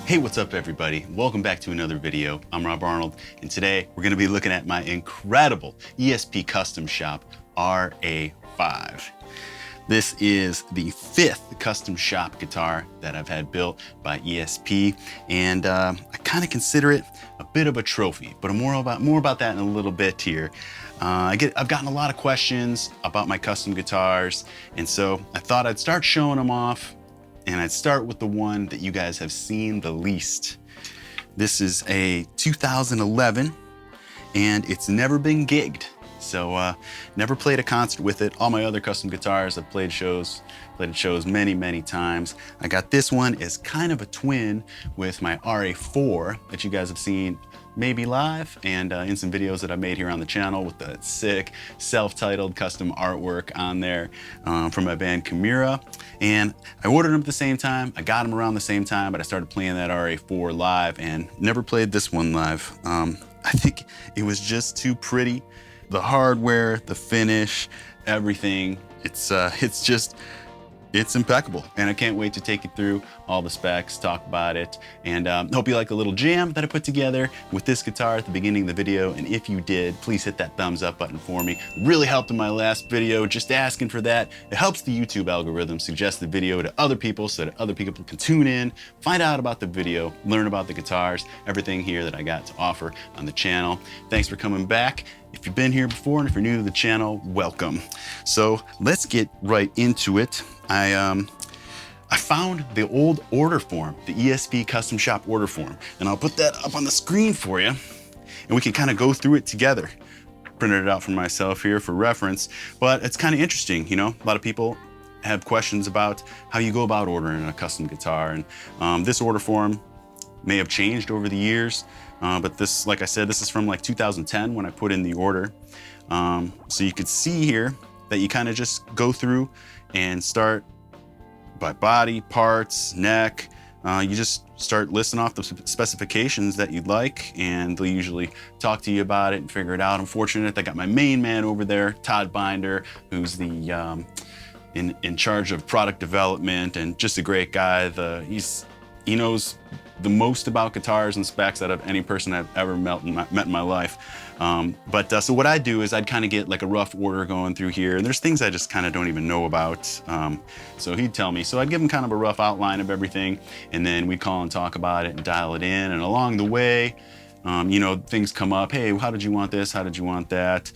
Hey, what's up everybody? Welcome back to another video. I'm Rob Arnold, and today we're gonna be looking at my incredible ESP Custom Shop RA-5. This is the 5th custom shop guitar that I've had built by ESP, and I kind of consider it a bit of a trophy, but more about that in a little bit here. I've gotten a lot of questions about my custom guitars, and so I thought I'd start showing them off, and I'd start with the one that you guys have seen the least. This is a 2011, and it's never been gigged. So never played a concert with it. All my other custom guitars, I've played at shows many times. I got this one as kind of a twin with my RA-4 that you guys have seen maybe live and in some videos that I made here on the channel with the sick self-titled custom artwork on there from my band Chimera. And I ordered them at the same time. I got them around the same time, but I started playing that RA-4 live and never played this one live. I think it was just too pretty. The hardware, the finish, everything, it's impeccable. And I can't wait to take you through all the specs, talk about it, and hope you like the little jam that I put together with this guitar at the beginning of the video. And if you did, please hit that thumbs up button for me. Really helped in my last video, just asking for that. It helps the YouTube algorithm suggest the video to other people so that other people can tune in, find out about the video, learn about the guitars, everything here that I got to offer on the channel. Thanks for coming back. If you've been here before and if you're new to the channel, welcome. So let's get right into it. I found the old order form, the ESP Custom Shop order form, and I'll put that up on the screen for you, and we can kind of go through it together. Printed it out for myself here for reference, but it's kind of interesting, you know? A lot of people have questions about how you go about ordering a custom guitar, and this order form may have changed over the years, but this, like I said, this is from like 2010 when I put in the order. So you could see here that you kind of just go through and start by body, parts, neck. You just start listing off the specifications that you'd like, and they'll usually talk to you about it and figure it out. I'm fortunate I got my main man over there, Todd Binder, who's the in charge of product development and just a great guy. He knows the most about guitars and specs out of any person I've ever met in my life. So what I do is I'd kind of get like a rough order going through here, and there's things I just kind of don't even know about. So he'd tell me. So I'd give him kind of a rough outline of everything, and then we'd call and talk about it and dial it in. And along the way, you know, things come up. Hey, how did you want this? How did you want that?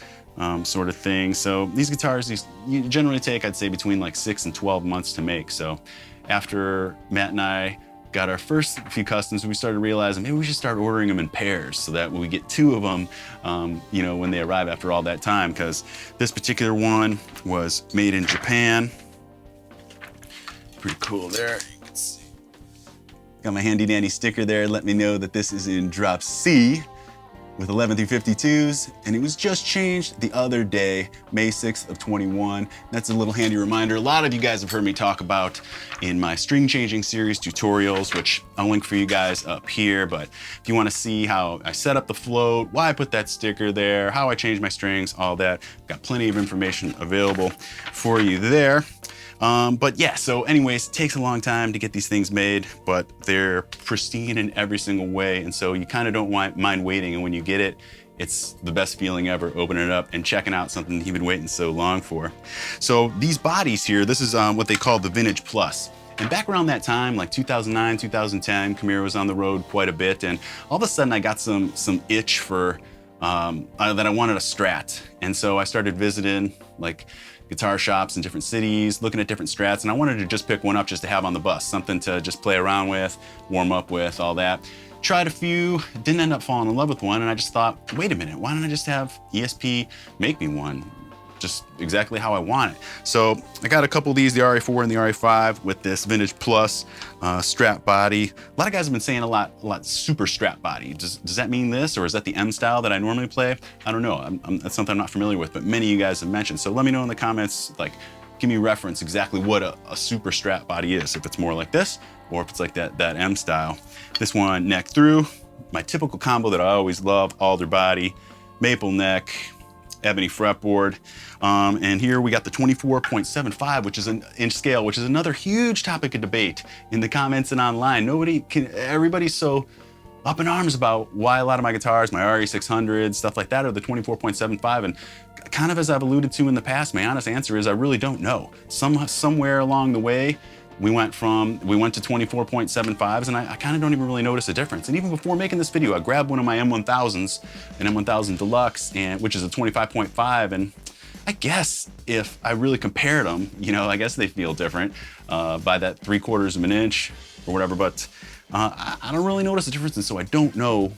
Sort of thing. So these guitars, you generally take, I'd say, between like 6 and 12 months to make. So after Matt and I got our first few customs, we started realizing maybe we should start ordering them in pairs so that we get 2 of them, you know, when they arrive after all that time, because this particular one was made in Japan. Pretty cool there. You can see. Got my handy dandy sticker there. Let me know that this is in drop C with 11 through 52s, and it was just changed the other day, May 6th of 21. That's a little handy reminder. A lot of you guys have heard me talk about in my string changing series tutorials, which I'll link for you guys up here. But if you want to see how I set up the float, why I put that sticker there, how I change my strings, all that, got plenty of information available for you there. But yeah, so anyways, it takes a long time to get these things made, but they're pristine in every single way. And so you kind of don't mind waiting. And when you get it, it's the best feeling ever, opening it up and checking out something you've been waiting so long for. So these bodies here, this is what they call the Vintage Plus. And back around that time, like 2009, 2010, Chimera was on the road quite a bit. And all of a sudden I got some itch for, that I wanted a Strat. And so I started visiting like guitar shops in different cities, looking at different Strats, and I wanted to just pick one up just to have on the bus, something to just play around with, warm up with, all that. Tried a few, didn't end up falling in love with one, and I just thought, wait a minute, why don't I just have ESP make me one? Just exactly how I want it. So I got a couple of these, the RA-4 and the RA-5 with this Vintage Plus Strat body. A lot of guys have been saying a lot super Strat body. Does that mean this, or is that the M style that I normally play? I don't know, that's something I'm not familiar with, but many of you guys have mentioned. So let me know in the comments, like, give me a reference exactly what a super Strat body is, if it's more like this, or if it's like that M style. This one, neck through, my typical combo that I always love, alder body, maple neck, ebony fretboard. And here we got the 24.75, which is an inch scale, which is another huge topic of debate in the comments and online. Everybody's so up in arms about why a lot of my guitars, my RE600, stuff like that, are the 24.75. And kind of as I've alluded to in the past, my honest answer is I really don't know. Somewhere along the way, we went to 24.75s, and I kind of don't even really notice a difference. And even before making this video, I grabbed one of my M1000s, an M1000 Deluxe, which is a 25.5, and I guess if I really compared them, you know, I guess they feel different by that 3/4 of an inch or whatever, but I don't really notice a difference, and so I don't know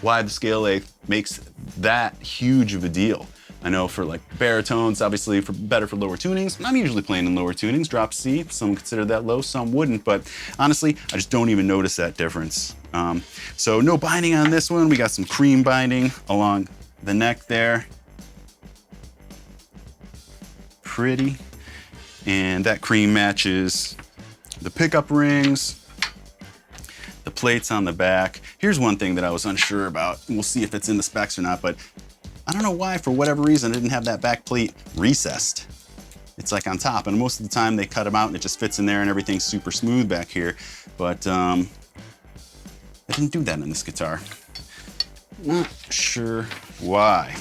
why the scale length makes that huge of a deal. I know for like baritones, obviously better for lower tunings. I'm usually playing in lower tunings, drop C. Some consider that low, some wouldn't, but honestly, I just don't even notice that difference. So no binding on this one. We got some cream binding along the neck there. Pretty. And that cream matches the pickup rings, the plates on the back. Here's one thing that I was unsure about, and we'll see if it's in the specs or not, but I don't know why, for whatever reason, I didn't have that back plate recessed. It's like on top, and most of the time they cut them out and it just fits in there and everything's super smooth back here. But I didn't do that in this guitar. Not sure why.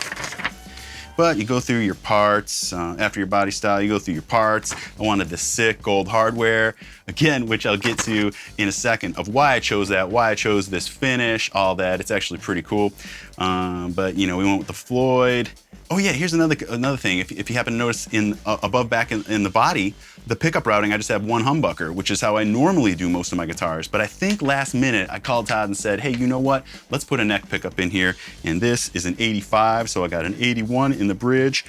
But you go through your parts, after your body style, you go through your parts. I wanted this sick gold hardware, again, which I'll get to in a second, of why I chose that, why I chose this finish, all that. It's actually pretty cool. But you know, we went with the Floyd. Oh yeah, here's another thing. If you happen to notice above back in the body, the pickup routing, I just have one humbucker, which is how I normally do most of my guitars. But I think last minute I called Todd and said, hey, you know what? Let's put a neck pickup in here. And this is an 85, so I got an 81 in the bridge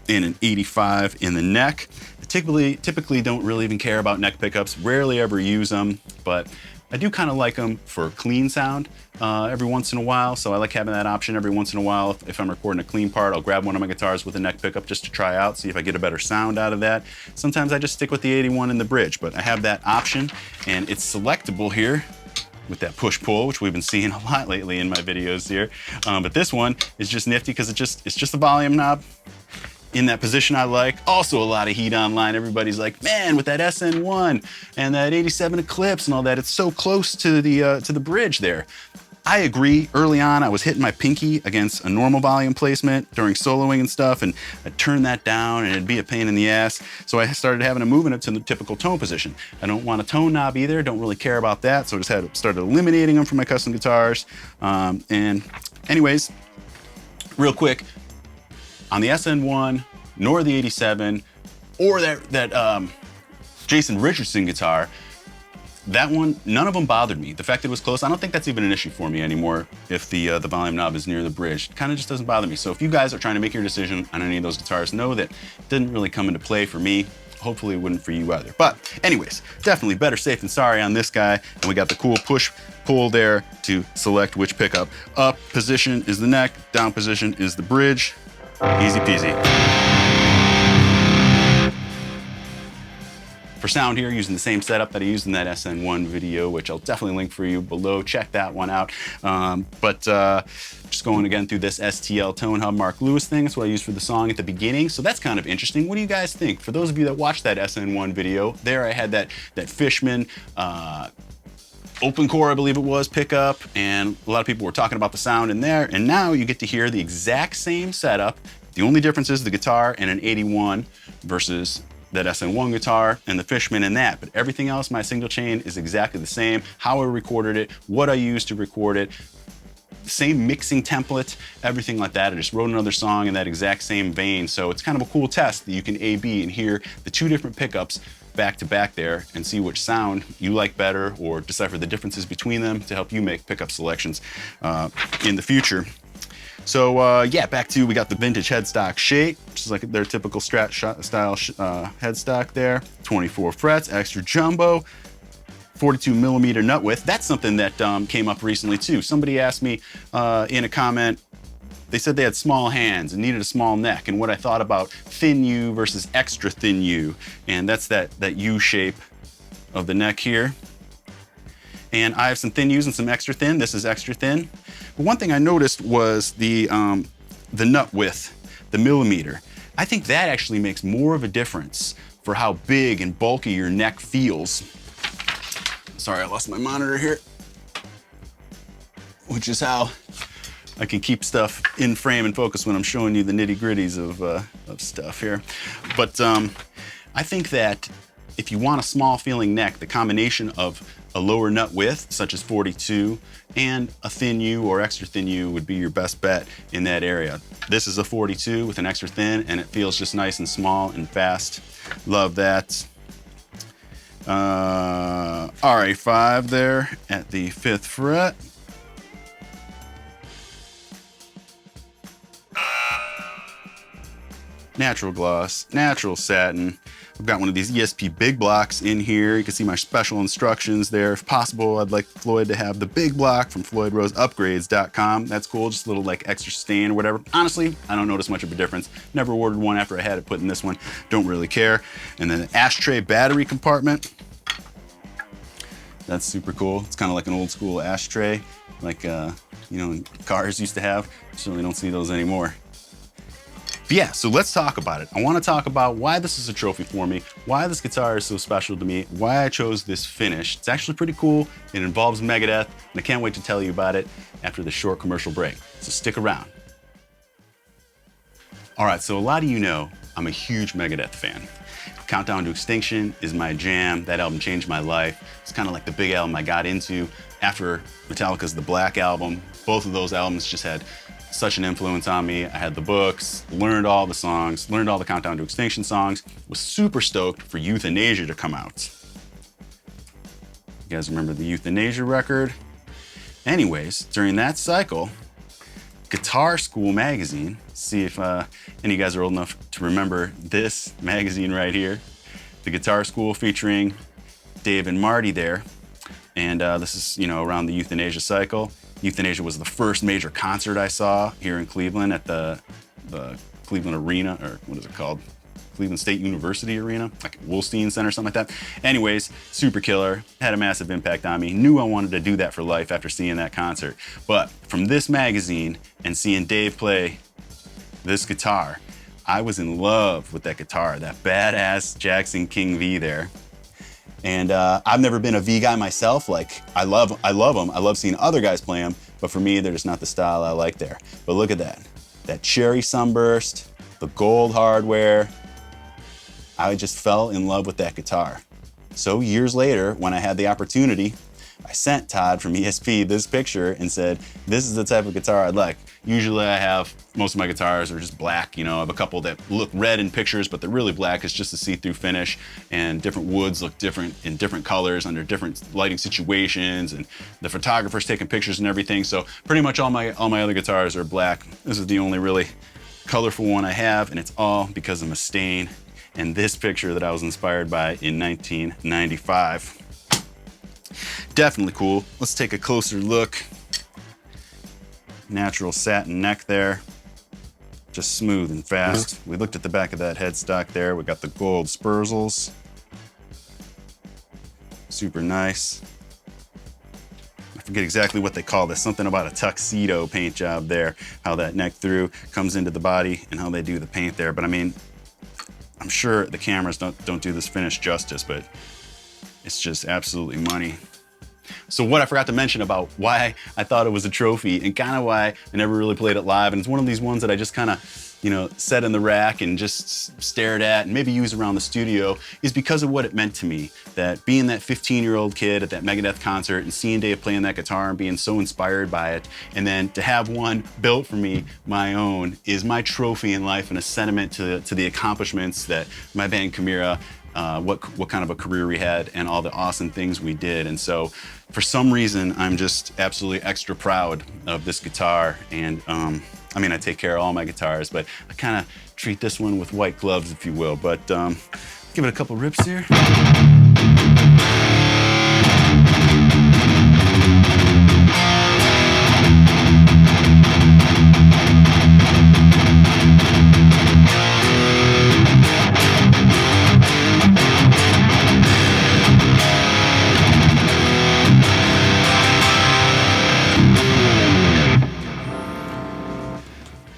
and an 85 in the neck. I typically don't really even care about neck pickups, rarely ever use them, but I do kind of like them for clean sound every once in a while, so I like having that option every once in a while. If I'm recording a clean part, I'll grab one of my guitars with a neck pickup just to try out, see if I get a better sound out of that. Sometimes I just stick with the 81 in the bridge, but I have that option, and it's selectable here with that push-pull, which we've been seeing a lot lately in my videos here. But this one is just nifty because it's just a volume knob in that position I like. Also a lot of heat online. Everybody's like, man, with that SN1 and that 87 Eclipse and all that, it's so close to the bridge there. I agree. Early on, I was hitting my pinky against a normal volume placement during soloing and stuff, and I'd turn that down and it'd be a pain in the ass. So I started having to move it to the typical tone position. I don't want a tone knob either, don't really care about that, so I just started eliminating them from my custom guitars. And anyways, real quick, on the SN1, nor the 87, or that Jason Richardson guitar, that one, none of them bothered me. The fact that it was close, I don't think that's even an issue for me anymore if the volume knob is near the bridge. It kind of just doesn't bother me. So if you guys are trying to make your decision on any of those guitars, know that it didn't really come into play for me. Hopefully it wouldn't for you either. But anyways, definitely better safe than sorry on this guy. And we got the cool push-pull there to select which pickup. Up position is the neck, down position is the bridge. Easy peasy. For sound here, using the same setup that I used in that SN1 video, which I'll definitely link for you below. Check that one out. Just going again through this STL Tone Hub Mark Lewis thing. That's what I used for the song at the beginning. So that's kind of interesting. What do you guys think? For those of you that watched that SN1 video, there I had that Fishman open core, I believe it was, pickup, and a lot of people were talking about the sound in there, and now you get to hear the exact same setup. The only difference is the guitar and an 81 versus that SN1 guitar and the Fishman and that, but everything else, my single chain is exactly the same. How I recorded it, what I used to record it, same mixing template, everything like that. I just wrote another song in that exact same vein. So it's kind of a cool test that you can A/B and hear the two different pickups back to back there and see which sound you like better or decipher the differences between them to help you make pickup selections in the future. So yeah, back to, we got the vintage headstock shape, which is like their typical Strat style headstock there. 24 frets, extra jumbo, 42 millimeter nut width. That's something that came up recently too. Somebody asked me in a comment, they said they had small hands and needed a small neck, and what I thought about thin U versus extra thin U. And that's that U shape of the neck here. And I have some thin U's and some extra thin. This is extra thin. But one thing I noticed was the nut width. the millimeter. I think that actually makes more of a difference for how big and bulky your neck feels. Sorry, I lost my monitor here, which is how I can keep stuff in frame and focus when I'm showing you the nitty-gritties of stuff here. But I think that if you want a small feeling neck, the combination of a lower nut width, such as 42, and a thin U or extra thin U would be your best bet in that area. This is a 42 with an extra thin, and it feels just nice and small and fast. Love that. RA-5 there at the 5th fret. Natural gloss, natural satin. I've got one of these ESP big blocks in here. You can see my special instructions there. If possible, I'd like Floyd to have the big block from FloydRoseUpgrades.com. That's cool, just a little like extra stain or whatever. Honestly, I don't notice much of a difference. Never ordered one after I had it put in this one. Don't really care. And then an ashtray battery compartment. That's super cool. It's kind of like an old school ashtray, like you know, cars used to have. Certainly don't see those anymore. But yeah, so let's talk about it. I want to talk about why this is a trophy for me, why this guitar is so special to me, why I chose this finish. It's actually pretty cool. It involves Megadeth, and I can't wait to tell you about it after this short commercial break. So stick around. All right, so a lot of you know I'm a huge Megadeth fan. Countdown to Extinction is my jam. That album changed my life. It's kind of like the big album I got into after Metallica's The Black Album. Both of those albums just had such an influence on me. I had the books, learned all the songs, learned all the Countdown to Extinction songs, was super stoked for Euthanasia to come out. You guys remember the Euthanasia record? Anyways, during that cycle, Guitar School magazine, see if any of you guys are old enough to remember this magazine right here, the Guitar School featuring Dave and Marty there. And this is, you know, around the Euthanasia cycle. Euthanasia was the first major concert I saw here in Cleveland at the Cleveland Arena, or what is it called? Cleveland State University Arena, like Wolstein Center, something like that. Anyways, super killer, had a massive impact on me. Knew I wanted to do that for life after seeing that concert. But from this magazine and seeing Dave play this guitar, I was in love with that guitar, that badass Jackson King V there. And I've never been a V guy myself. Like, I love them. I love seeing other guys play them, but for me, they're just not the style I like there. But look at that cherry sunburst, the gold hardware. I just fell in love with that guitar. So years later, when I had the opportunity, I sent Todd from ESP this picture and said, this is the type of guitar I'd like. Usually I have, most of my guitars are just black, you know, I have a couple that look red in pictures, but they're really black. It's just a see-through finish, and different woods look different in different colors under different lighting situations, and the photographer's taking pictures and everything. So pretty much all my other guitars are black. This is the only really colorful one I have, and it's all because of Mustaine and this picture that I was inspired by in 1995. Definitely cool. Let's take a closer look. Natural satin neck there. Just smooth and fast. We looked at the back of that headstock there. We got the gold spurzels. Super nice. I forget exactly what they call this. Something about a tuxedo paint job there. How that neck through comes into the body and how they do the paint there. But I mean, I'm sure the cameras don't do this finish justice, but it's just absolutely money. So what I forgot to mention about why I thought it was a trophy and kind of why I never really played it live, and it's one of these ones that I just kind of, you know, set in the rack and just stared at and maybe use around the studio, is because of what it meant to me. That being that 15-year-old kid at that Megadeth concert and seeing Dave playing that guitar and being so inspired by it, and then to have one built for me, my own, is my trophy in life and a sentiment to the accomplishments that my band Chimera, what kind of a career we had and all the awesome things we did. And so for some reason, I'm just absolutely extra proud of this guitar. And I mean, I take care of all my guitars, but I kind of treat this one with white gloves, if you will. But give it a couple rips here.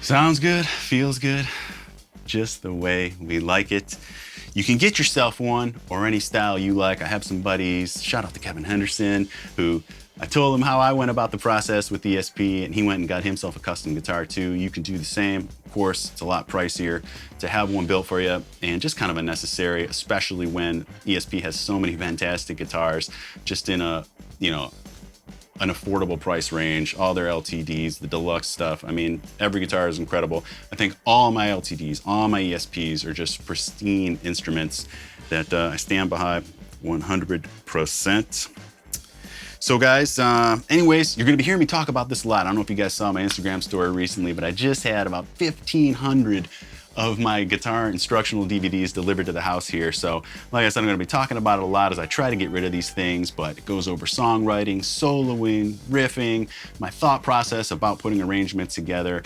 Sounds good, feels good, just the way we like it. You can get yourself one or any style you like. I have some buddies, shout out to Kevin Henderson, who I told him how I went about the process with ESP, and he went and got himself a custom guitar too. You can do the same. Of course, it's a lot pricier to have one built for you and just kind of unnecessary, especially when ESP has so many fantastic guitars just in a, you know, an affordable price range, all their LTDs, the deluxe stuff. I mean, every guitar is incredible. I think all my LTDs, all my ESPs are just pristine instruments that I stand behind 100%. So guys, anyways, you're gonna be hearing me talk about this a lot. I don't know if you guys saw my Instagram story recently, but I just had about 1,500 of my guitar instructional DVDs delivered to the house here. So like I said, I'm gonna be talking about it a lot as I try to get rid of these things, but it goes over songwriting, soloing, riffing, my thought process about putting arrangements together,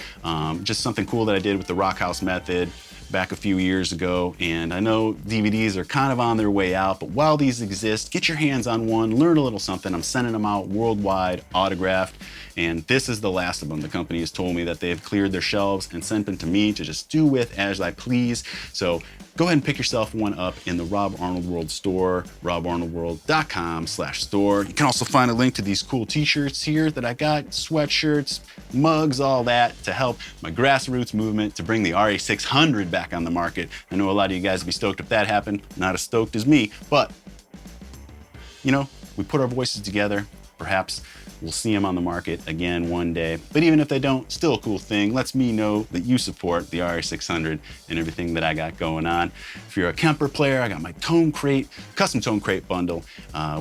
just something cool that I did with the Rock House method back a few years ago. And I know DVDs are kind of on their way out, but while these exist, get your hands on one, learn a little something. I'm sending them out worldwide, autographed, and this is the last of them. The company has told me that they've cleared their shelves and sent them to me to just do with as I please. So go ahead and pick yourself one up in the Rob Arnold World store, robarnoldworld.com/store. You can also find a link to these cool t-shirts here that I got, sweatshirts, mugs, all that to help my grassroots movement to bring the RA-600 back on the market. I know a lot of you guys would be stoked if that happened. Not as stoked as me, but you know, we put our voices together. Perhaps we'll see them on the market again one day. But even if they don't, still a cool thing. Lets me know that you support the RA-600 and everything that I got going on. If you're a Kemper player, I got my tone crate, custom tone crate bundle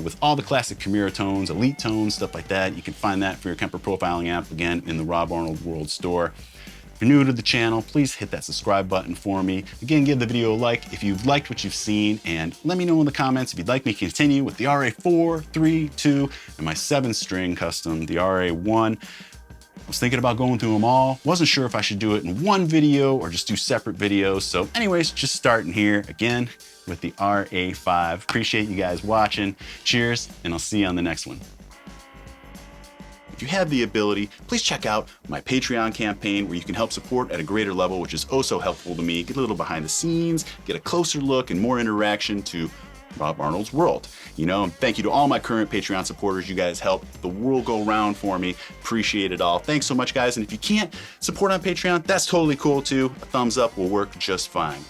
with all the classic Chimera tones, elite tones, stuff like that. You can find that for your Kemper profiling app, again, in the Rob Arnold World store. If you're new to the channel, please hit that subscribe button for me. Again, give the video a like if you've liked what you've seen, and let me know in the comments if you'd like me to continue with the RA-4, 3, 2, and my 7-string custom, the RA-1. I was thinking about going through them all. Wasn't sure if I should do it in one video or just do separate videos. So anyways, just starting here again with the RA-5. Appreciate you guys watching. Cheers, and I'll see you on the next one. If you have the ability, please check out my Patreon campaign where you can help support at a greater level, which is oh so helpful to me. Get a little behind the scenes, get a closer look and more interaction to Rob Arnold's world. You know, and thank you to all my current Patreon supporters. You guys help the world go round for me. Appreciate it all. Thanks so much, guys. And if you can't support on Patreon, that's totally cool too. A thumbs up will work just fine.